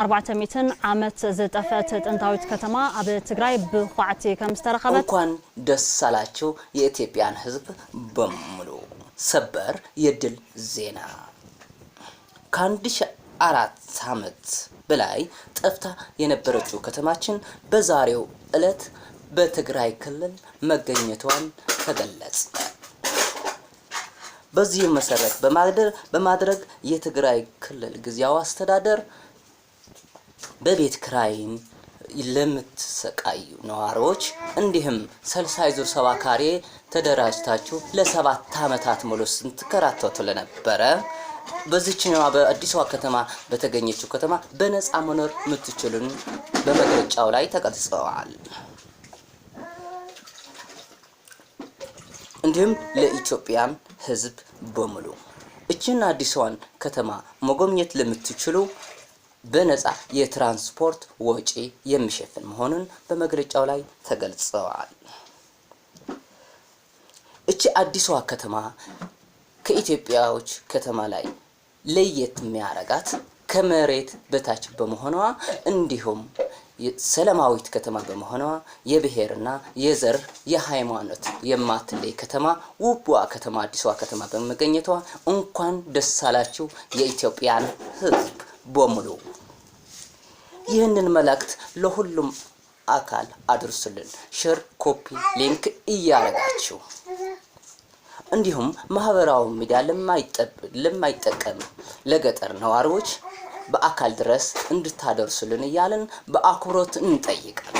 400 ዓመት ዘጠፈት ጥንታዊት ከተማ ኣብ ትግራይ ብኳዕቲ ከም ዝተረኸበት እንኳን ደስ አላችሁ የኢትዮጵያን ሕዝብ በሙሉ ሰበር የድል ዜና ከ1400 ዓመት በላይ ጠፍታ የነበረችው ከተማችን በዛሬው ዕለት በትግራይ ክልል መገኘቷን ተገለጸ። በዚህ መሰረት በማድረግ የትግራይ ክልል ጊዜያዊ አስተዳደር በቤት ክራይን ለምትሰቃዩ ነዋሪዎች እንዲሁም ሰልሳይ ዙር 7 ካሬ ተደራጅታችሁ ለ7 ዓመታት ሙሉ ስትከራተቱ ለነበረ በዚህኛው በአዲስ አበባ ከተማ በተገኘችው ከተማ በነፃ መኖር የምትችሉን በመግለጫው ላይ ተገልጸዋል። እንዲሁም ለኢትዮጵያን ሕዝብ በሙሉ እቺን አዲስ አበባን ከተማ መጎብኘት ለምትችሉ በነፃ የትራንስፖርት ወጪ የሚሸፍን መሆኑን በመግለጫው ላይ ተገልጸዋል። እቺ አዲስ አበባ ከተማ ከኢትዮጵያዎች ከተማ ላይ ለየት የሚያረጋት ከመሬት በታች በመሆኗ እንዲሁም ሰላማዊት ከተማ በመሆኗ የብሔርና የዘር የሃይማኖት የማትለይ ከተማ ውብዋ ከተማ አዲስ አበባ ከተማ በመገኘቷ እንኳን ደስ አላችሁ የኢትዮጵያን ሕዝብ በሙሉ። ይህንን መልእክት ለሁሉም አካል አድርሱልን። ሼር ኮፒ ሊንክ እያረጋችሁ እንዲሁም ማህበራዊ ሚዲያ ለማይጠቀም ለገጠር ነዋሪዎች በአካል ድረስ እንድታደርሱልን እያልን በአክብሮት እንጠይቃለን።